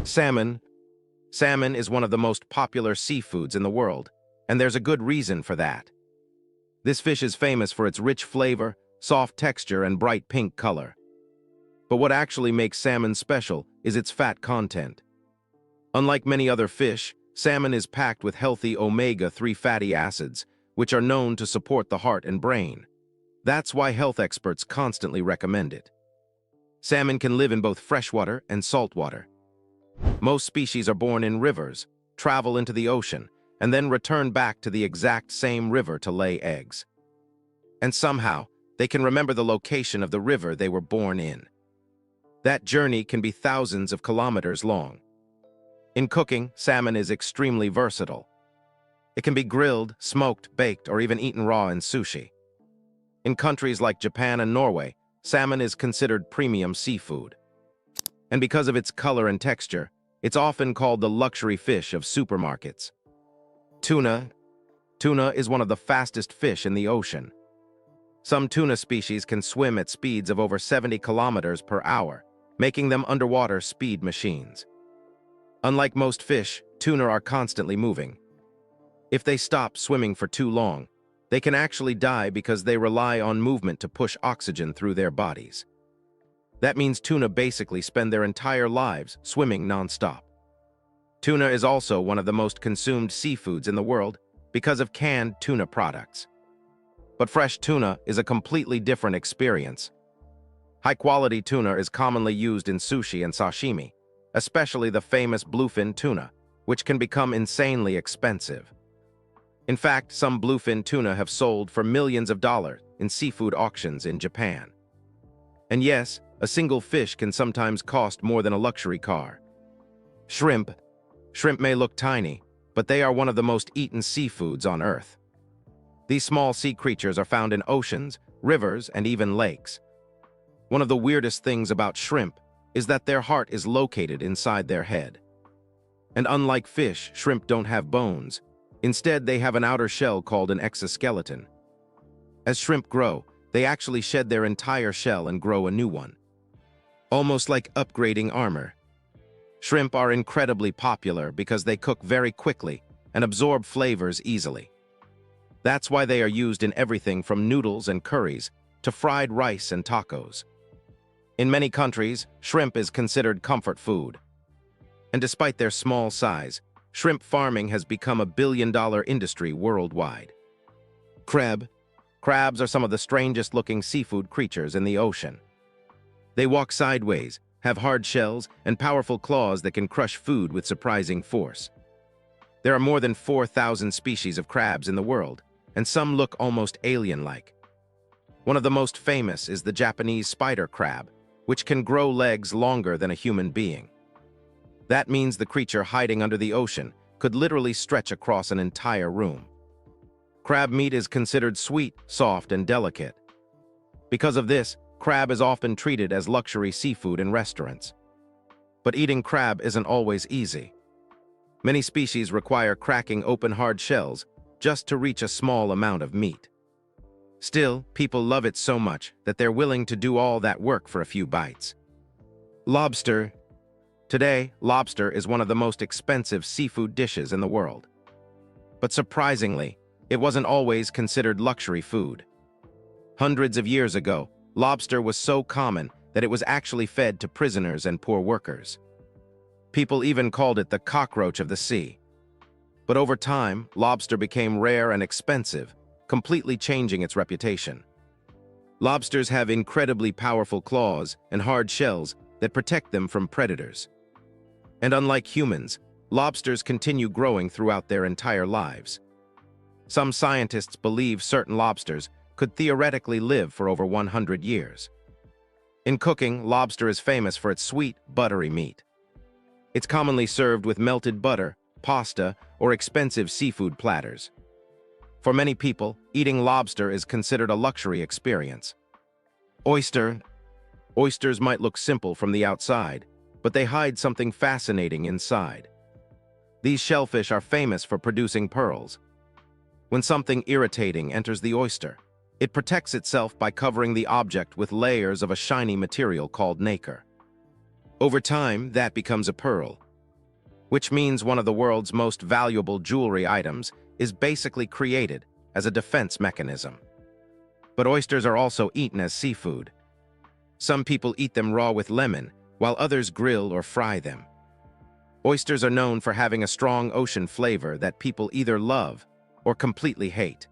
Salmon. Salmon is one of the most popular seafoods in the world, and there's a good reason for that. This fish is famous for its rich flavor, soft texture, and bright pink color. But what actually makes salmon special is its fat content. Unlike many other fish, salmon is packed with healthy omega-3 fatty acids, which are known to support the heart and brain. That's why health experts constantly recommend it. Salmon can live in both freshwater and saltwater. Most species are born in rivers, travel into the ocean, and then return back to the exact same river to lay eggs. And somehow, they can remember the location of the river they were born in. That journey can be thousands of kilometers long. In cooking, salmon is extremely versatile. It can be grilled, smoked, baked, or even eaten raw in sushi. In countries like Japan and Norway, salmon is considered premium seafood. And because of its color and texture, it's often called the luxury fish of supermarkets. Tuna. Tuna is one of the fastest fish in the ocean. Some tuna species can swim at speeds of over 70 kilometers per hour, making them underwater speed machines. Unlike most fish, tuna are constantly moving. If they stop swimming for too long, they can actually die because they rely on movement to push oxygen through their bodies. That means tuna basically spend their entire lives swimming non-stop. Tuna is also one of the most consumed seafoods in the world because of canned tuna products. But fresh tuna is a completely different experience. High-quality tuna is commonly used in sushi and sashimi, especially the famous bluefin tuna, which can become insanely expensive. In fact, some bluefin tuna have sold for millions of dollars in seafood auctions in Japan. And yes, a single fish can sometimes cost more than a luxury car. Shrimp. Shrimp may look tiny, but they are one of the most eaten seafoods on Earth. These small sea creatures are found in oceans, rivers, and even lakes. One of the weirdest things about shrimp is that their heart is located inside their head. And unlike fish, shrimp don't have bones. Instead, they have an outer shell called an exoskeleton. As shrimp grow, they actually shed their entire shell and grow a new one. Almost like upgrading armor. Shrimp are incredibly popular because they cook very quickly and absorb flavors easily. That's why they are used in everything from noodles and curries to fried rice and tacos. In many countries, shrimp is considered comfort food. And despite their small size, shrimp farming has become a billion-dollar industry worldwide. Crabs are some of the strangest-looking seafood creatures in the ocean. They walk sideways, have hard shells, and powerful claws that can crush food with surprising force. There are more than 4,000 species of crabs in the world, and some look almost alien-like. One of the most famous is the Japanese spider crab, which can grow legs longer than a human being. That means the creature hiding under the ocean could literally stretch across an entire room. Crab meat is considered sweet, soft, and delicate. Because of this, crab is often treated as luxury seafood in restaurants. But eating crab isn't always easy. Many species require cracking open hard shells just to reach a small amount of meat. Still, people love it so much that they're willing to do all that work for a few bites. Lobster. Today, lobster is one of the most expensive seafood dishes in the world. But surprisingly, it wasn't always considered luxury food. Hundreds of years ago, lobster was so common that it was actually fed to prisoners and poor workers. People even called it the cockroach of the sea. But over time, lobster became rare and expensive, completely changing its reputation. Lobsters have incredibly powerful claws and hard shells that protect them from predators. And unlike humans, lobsters continue growing throughout their entire lives. Some scientists believe certain lobsters could theoretically live for over 100 years. In cooking, lobster is famous for its sweet, buttery meat. It's commonly served with melted butter, pasta, or expensive seafood platters. For many people, eating lobster is considered a luxury experience. Oysters might look simple from the outside, but they hide something fascinating inside. These shellfish are famous for producing pearls. When something irritating enters the oyster, it protects itself by covering the object with layers of a shiny material called nacre. Over time, that becomes a pearl, which means one of the world's most valuable jewelry items is basically created as a defense mechanism. But oysters are also eaten as seafood. Some people eat them raw with lemon, while others grill or fry them. Oysters are known for having a strong ocean flavor that people either love or completely hate.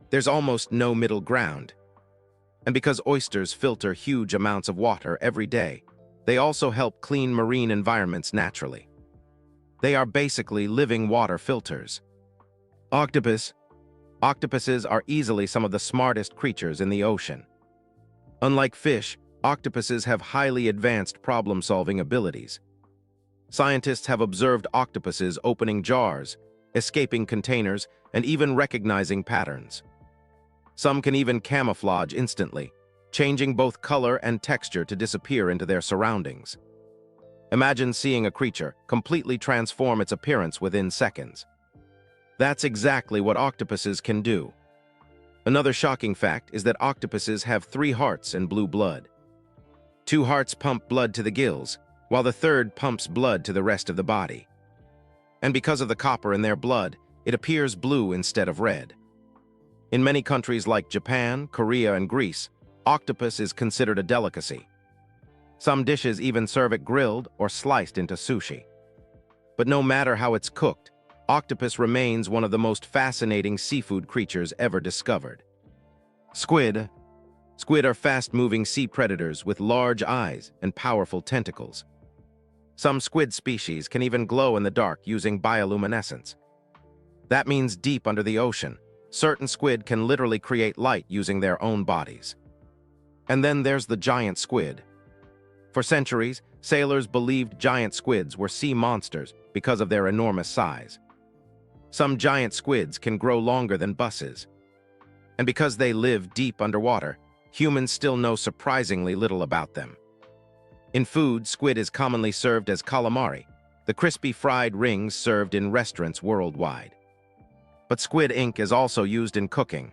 There's almost no middle ground. And because oysters filter huge amounts of water every day, they also help clean marine environments naturally. They are basically living water filters. Octopuses are easily some of the smartest creatures in the ocean. Unlike fish, octopuses have highly advanced problem-solving abilities. Scientists have observed octopuses opening jars, escaping containers, and even recognizing patterns. Some can even camouflage instantly, changing both color and texture to disappear into their surroundings. Imagine seeing a creature completely transform its appearance within seconds. That's exactly what octopuses can do. Another shocking fact is that octopuses have 3 hearts and blue blood. 2 hearts pump blood to the gills, while the third pumps blood to the rest of the body. And because of the copper in their blood, it appears blue instead of red. In many countries like Japan, Korea, and Greece, octopus is considered a delicacy. Some dishes even serve it grilled or sliced into sushi. But no matter how it's cooked, octopus remains one of the most fascinating seafood creatures ever discovered. Squid are fast-moving sea predators with large eyes and powerful tentacles. Some squid species can even glow in the dark using bioluminescence. That means deep under the ocean, certain squid can literally create light using their own bodies. And then there's the giant squid. For centuries, sailors believed giant squids were sea monsters because of their enormous size. Some giant squids can grow longer than buses. And because they live deep underwater, humans still know surprisingly little about them. In food, squid is commonly served as calamari, the crispy fried rings served in restaurants worldwide. But squid ink is also used in cooking.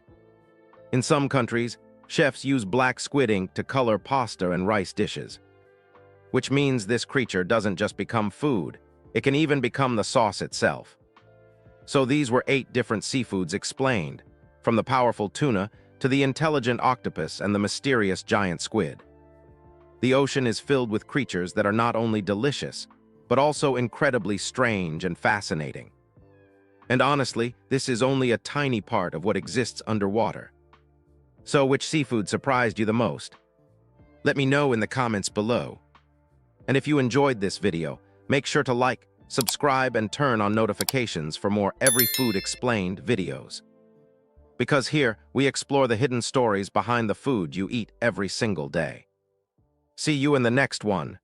In some countries, chefs use black squid ink to color pasta and rice dishes. Which means this creature doesn't just become food, it can even become the sauce itself. So these were 8 different seafoods explained, from the powerful tuna to the intelligent octopus and the mysterious giant squid. The ocean is filled with creatures that are not only delicious, but also incredibly strange and fascinating. And honestly, this is only a tiny part of what exists underwater. So which seafood surprised you the most? Let me know in the comments below. And if you enjoyed this video, make sure to like, subscribe, and turn on notifications for more Every Food Explained videos. Because here, we explore the hidden stories behind the food you eat every single day. See you in the next one.